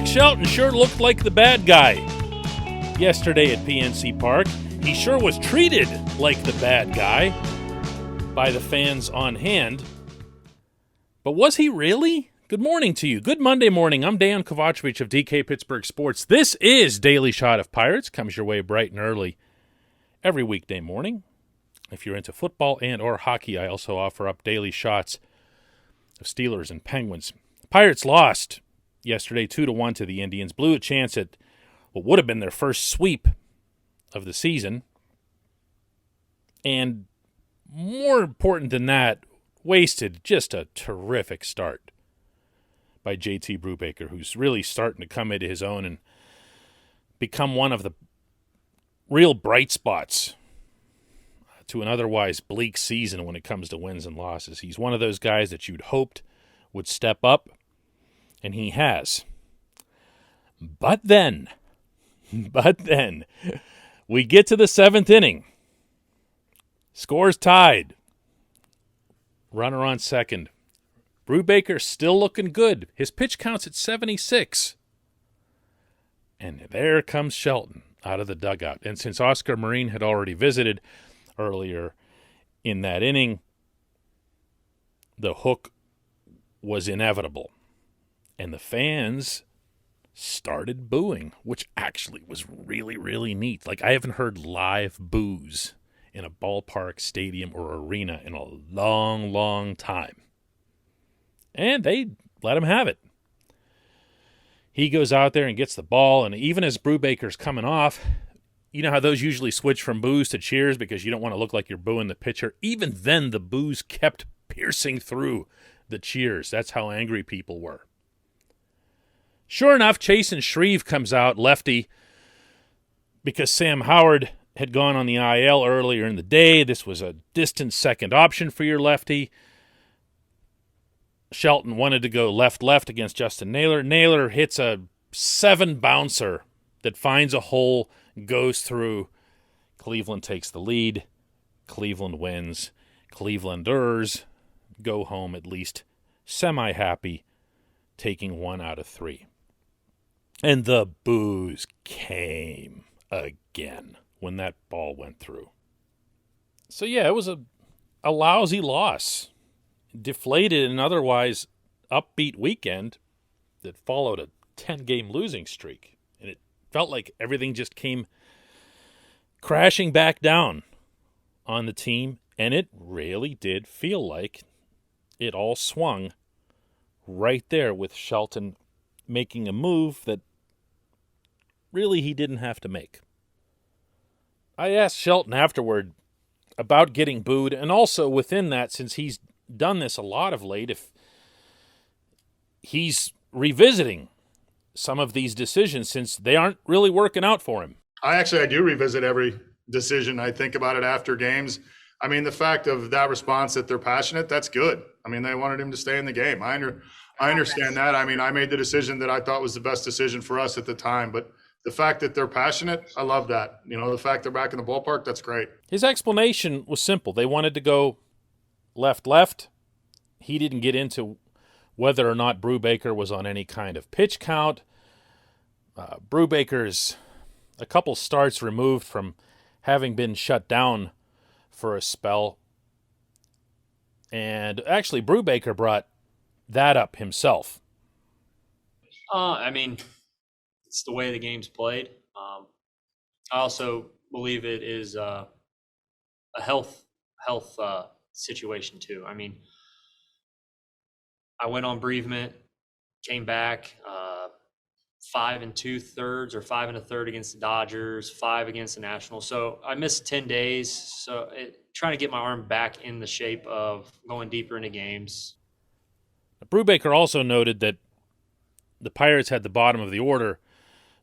Shelton sure looked like the bad guy yesterday at PNC Park. He sure was treated like the bad guy by the fans on hand. But was he really? Good morning to you. Good Monday morning. I'm Dan Kovacevic of DK Pittsburgh Sports. This is Daily Shot of Pirates. Comes your way bright and early every weekday morning. If you're into football and or hockey, I also offer up daily shots of Steelers and Penguins. Pirates lost yesterday 2-1 to the Indians. Blew a chance at what would have been their first sweep of the season. And more important than that, wasted just a terrific start by JT Brubaker, who's really starting to come into his own and become one of the real bright spots to an otherwise bleak season when it comes to wins and losses. He's one of those guys that you'd hoped would step up, and he has. But then, we get to the seventh inning. Scores tied. Runner on second. Brubaker still looking good. His pitch count's at 76. And there comes Shelton out of the dugout. And since Oscar Marine had already visited earlier in that inning, the hook was inevitable. And the fans started booing, which actually was really, really neat. Like, I haven't heard live boos in a ballpark, stadium, or arena in a long, long time. And they let him have it. He goes out there and gets the ball, and even as Brubaker's coming off, you know how those usually switch from boos to cheers because you don't want to look like you're booing the pitcher? Even then, the boos kept piercing through the cheers. That's how angry people were. Sure enough, Chasen Shreve comes out, lefty, because Sam Howard had gone on the IL earlier in the day. This was a distant second option for your lefty. Shelton wanted to go left-left against Justin Naylor. Naylor hits a 7-bouncer that finds a hole, goes through. Cleveland takes the lead. Cleveland wins. Clevelanders go home at least semi-happy, taking 1 out of 3. And the boos came again when that ball went through. So, yeah, it was a lousy loss. Deflated an otherwise upbeat weekend that followed a 10-game losing streak. And it felt like everything just came crashing back down on the team. And it really did feel like it all swung right there with Shelton making a move that really he didn't have to make. I asked Shelton afterward about getting booed, and also within that, since he's done this a lot of late, if he's revisiting some of these decisions since they aren't really working out for him. I do revisit every decision. I think about it after games. I mean, the fact of that response that they're passionate, that's good. I mean, they wanted him to stay in the game. I understand that. I mean, I made the decision that I thought was the best decision for us at the time, but the fact that they're passionate, I love that. You know, the fact they're back in the ballpark, that's great. His explanation was simple. They wanted to go left. He didn't get into whether or not Brubaker was on any kind of pitch count. Brubaker's a couple starts removed from having been shut down for a spell. And actually, Brubaker brought that up himself. I mean, it's the way the game's played. I also believe it is a health situation too. I mean, I went on bereavement, came back 5 2/3 or 5 1/3 against the Dodgers, 5 against the Nationals. So I missed 10 days. So trying to get my arm back in the shape of going deeper into games. Brubaker also noted that the Pirates had the bottom of the order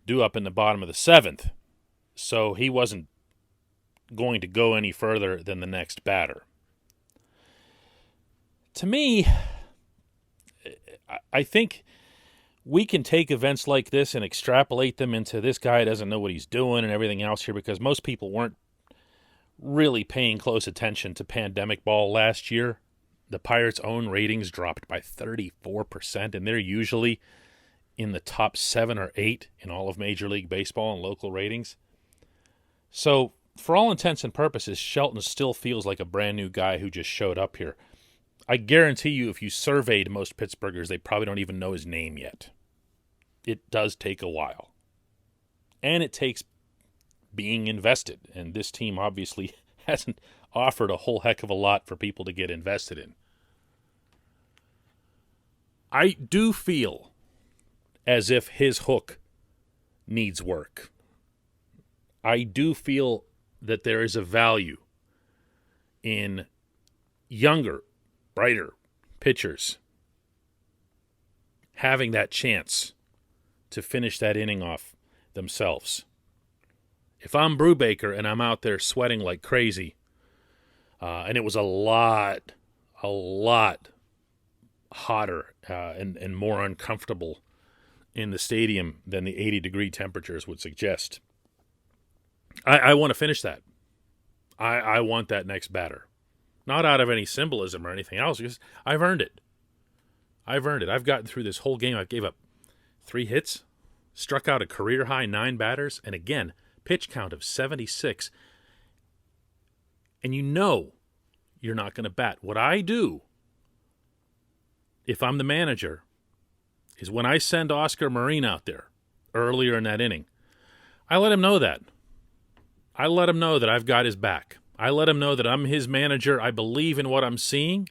due up in the bottom of the 7th. So he wasn't going to go any further than the next batter. To me, I think we can take events like this and extrapolate them into this guy doesn't know what he's doing and everything else here, because most people weren't really paying close attention to pandemic ball last year. The Pirates' own ratings dropped by 34%, and they're usually in the top 7 or 8 in all of Major League Baseball and local ratings. So, for all intents and purposes, Shelton still feels like a brand new guy who just showed up here. I guarantee you, if you surveyed most Pittsburghers, they probably don't even know his name yet. It does take a while. And it takes being invested. And this team obviously hasn't offered a whole heck of a lot for people to get invested in. I do feel as if his hook needs work. I do feel that there is a value in younger, brighter pitchers having that chance to finish that inning off themselves. If I'm Brubaker and I'm out there sweating like crazy, and it was a lot hotter and more uncomfortable in the stadium than the 80-degree temperatures would suggest, I want to finish that. I want that next batter. Not out of any symbolism or anything else, because I've earned it. I've gotten through this whole game. I gave up 3 hits, struck out a career-high 9 batters, and again, pitch count of 76. And you know you're not going to bat. What I do, if I'm the manager, is when I send Oscar Marine out there earlier in that inning, I let him know that. I let him know that I've got his back. I let him know that I'm his manager. I believe in what I'm seeing.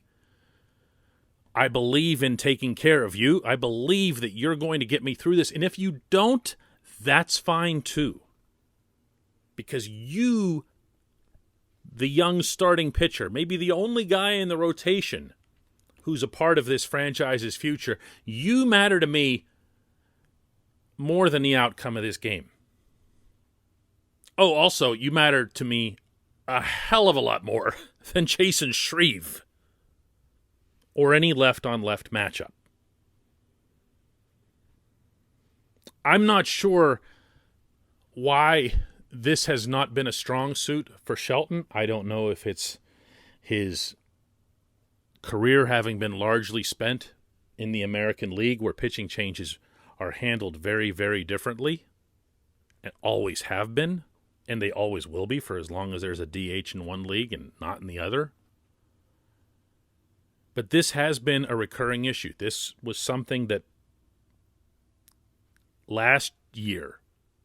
I believe in taking care of you. I believe that you're going to get me through this. And if you don't, that's fine too. Because you, the young starting pitcher, maybe the only guy in the rotation who's a part of this franchise's future, you matter to me more than the outcome of this game. Oh, also, you matter to me a hell of a lot more than Jason Shreve or any left-on-left matchup. I'm not sure why this has not been a strong suit for Shelton. I don't know if it's his career having been largely spent in the American League, where pitching changes are handled very, very differently, and always have been, and they always will be for as long as there's a DH in one league and not in the other. But this has been a recurring issue. This was something that last year,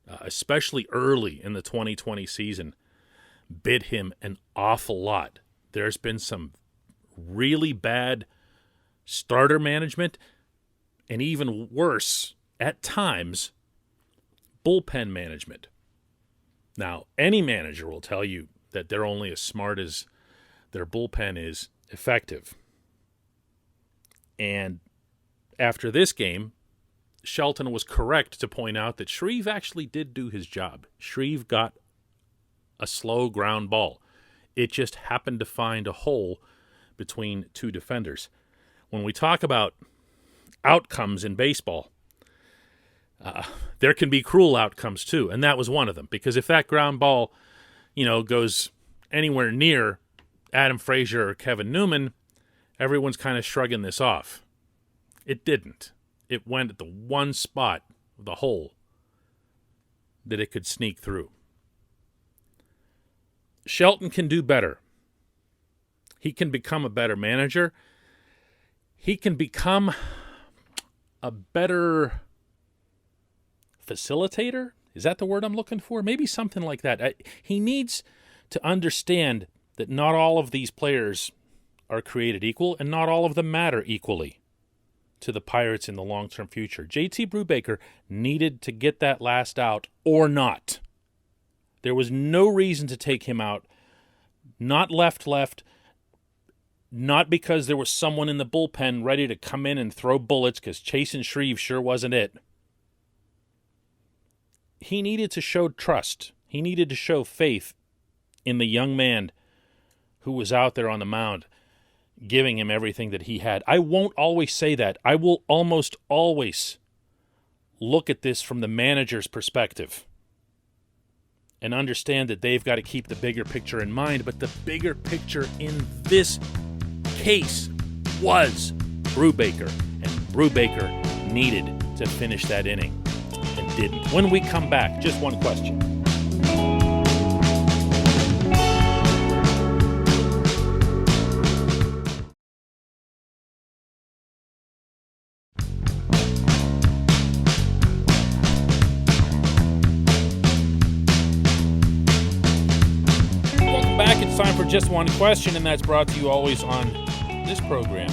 especially early in the 2020 season, bit him an awful lot. There's been some really bad starter management, and even worse, at times, bullpen management. Now, any manager will tell you that they're only as smart as their bullpen is effective. And after this game, Shelton was correct to point out that Shreve actually did do his job. Shreve got a slow ground ball. It just happened to find a hole between 2 defenders. When we talk about outcomes in baseball, there can be cruel outcomes too, and that was one of them. Because if that ground ball, goes anywhere near Adam Frazier or Kevin Newman, everyone's kind of shrugging this off. It didn't. It went at the one spot of the hole that it could sneak through. Shelton can do better. He can become a better manager. He can become a better facilitator. Is that the word I'm looking for? Maybe something like that. He needs to understand that not all of these players are created equal, and not all of them matter equally to the Pirates in the long-term future. JT Brubaker needed to get that last out or not. There was no reason to take him out. Not left, not because there was someone in the bullpen ready to come in and throw bullets, because Chase and Shreve sure wasn't it. He needed to show trust. He needed to show faith in the young man who was out there on the mound, giving him everything that he had. I won't always say that. I will almost always look at this from the manager's perspective and understand that they've got to keep the bigger picture in mind. But the bigger picture in this case was Brubaker, and Brubaker needed to finish that inning and didn't. When we come back, just one question. Welcome back. It's time for Just One Question, and that's brought to you always on this program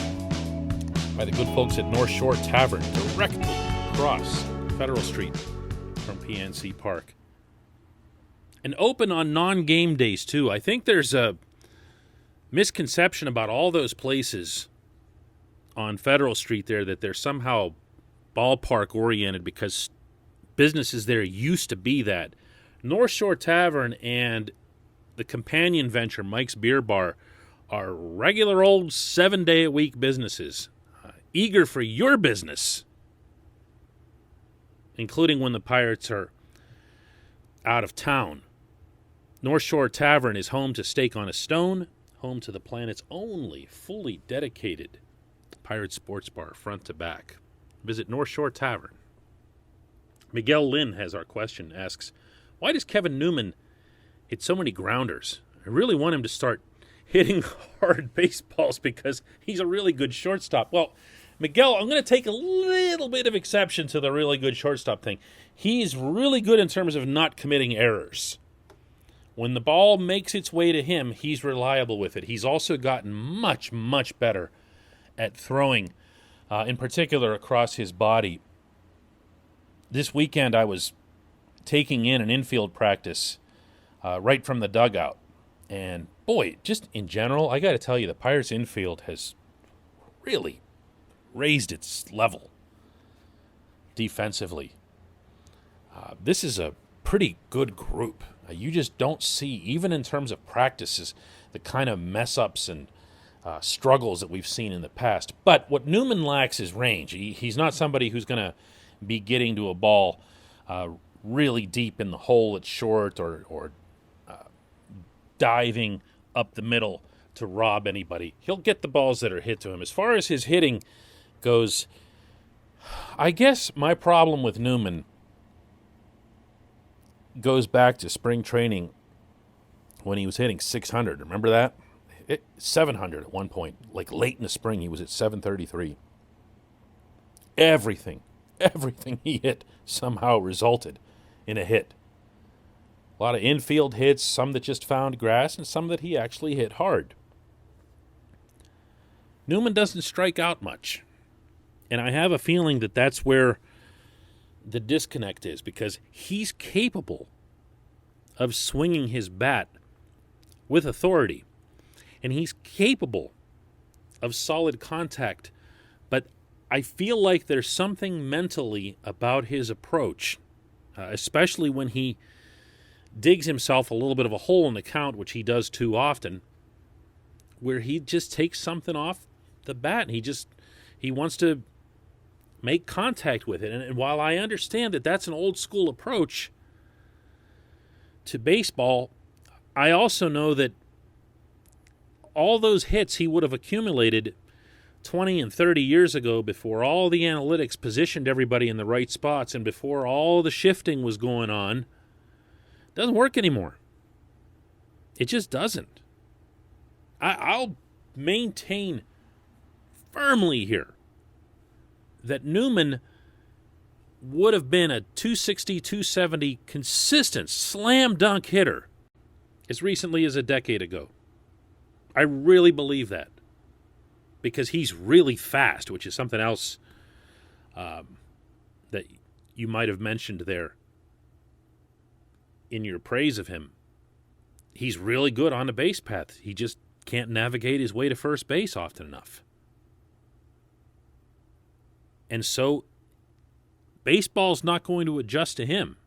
by the good folks at North Shore Tavern, directly across Federal Street from PNC Park. And open on non-game days, too. I think there's a misconception about all those places on Federal Street there that they're somehow ballpark-oriented because businesses there used to be that. North Shore Tavern and the companion venture, Mike's Beer Bar, are regular old 7-day-a-week businesses, eager for your business, including when the Pirates are out of town. North Shore Tavern is home to Steak on a Stone, home to the planet's only fully dedicated Pirate Sports Bar, front to back. Visit North Shore Tavern. Miguel Lynn has our question, asks, why does Kevin Newman hit so many grounders? I really want him to start hitting hard baseballs because he's a really good shortstop. Well, Miguel, I'm going to take a little bit of exception to the really good shortstop thing. He's really good in terms of not committing errors. When the ball makes its way to him, he's reliable with it. He's also gotten much, much better at throwing, in particular across his body. This weekend I was taking in an infield practice right from the dugout. And boy, just in general, I got to tell you, the Pirates infield has really raised its level defensively. This is a pretty good group. You just don't see, even in terms of practices, the kind of mess-ups and struggles that we've seen in the past. But what Newman lacks is range. He's not somebody who's going to be getting to a ball really deep in the hole at short or diving up the middle to rob anybody. He'll get the balls that are hit to him. As far as his hitting goes, I guess my problem with Newman goes back to spring training when he was hitting 600. Remember that? 700 at one point. Like late in the spring, he was at 733. Everything he hit somehow resulted in a hit. A lot of infield hits, some that just found grass, and some that he actually hit hard. Newman doesn't strike out much. And I have a feeling that that's where the disconnect is, because he's capable of swinging his bat with authority. And he's capable of solid contact. But I feel like there's something mentally about his approach, especially when he digs himself a little bit of a hole in the count, which he does too often, where he just takes something off the bat and he wants to make contact with it. And while I understand that that's an old school approach to baseball, I also know that all those hits he would have accumulated 20 and 30 years ago, before all the analytics positioned everybody in the right spots and before all the shifting was going on, doesn't work anymore. It just doesn't. I'll maintain firmly here that Newman would have been a 260, 270 consistent slam dunk hitter as recently as a decade ago. I really believe that, because he's really fast, which is something else that you might have mentioned there in your praise of him. He's really good on the base path. He just can't navigate his way to first base often enough. And so baseball's not going to adjust to him.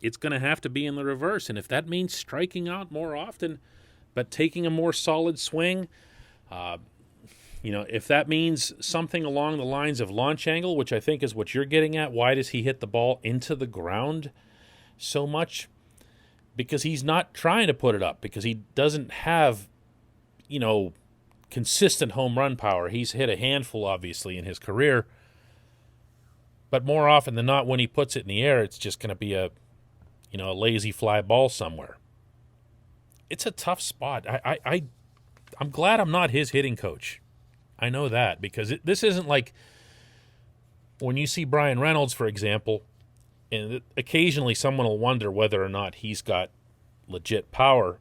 It's going to have to be in the reverse. And if that means striking out more often, but taking a more solid swing, if that means something along the lines of launch angle, which I think is what you're getting at, why does he hit the ball into the ground so much? Because he's not trying to put it up, because he doesn't have, consistent home run power. He's hit a handful, obviously, in his career. But more often than not, when he puts it in the air, it's just going to be a lazy fly ball somewhere. It's a tough spot. I'm glad I'm not his hitting coach. I know that, because this isn't like when you see Brian Reynolds, for example, and occasionally someone will wonder whether or not he's got legit power.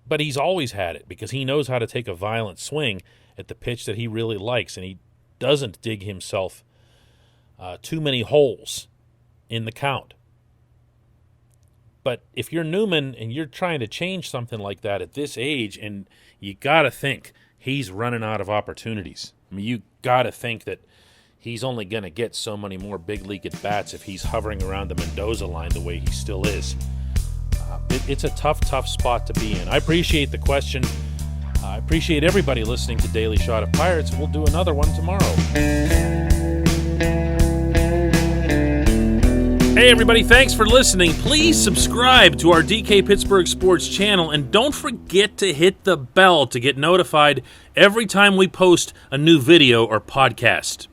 But he's always had it, because he knows how to take a violent swing at the pitch that he really likes, and he doesn't dig himself too many holes in the count. But if you're Newman and you're trying to change something like that at this age, and you got to think he's running out of opportunities. I mean, you got to think that he's only going to get so many more big league at-bats if he's hovering around the Mendoza line the way he still is. It's a tough spot to be in. I appreciate the question. I appreciate everybody listening to Daily Shot of Pirates. We'll do another one tomorrow. Hey everybody, thanks for listening. Please subscribe to our DK Pittsburgh Sports channel, and don't forget to hit the bell to get notified every time we post a new video or podcast.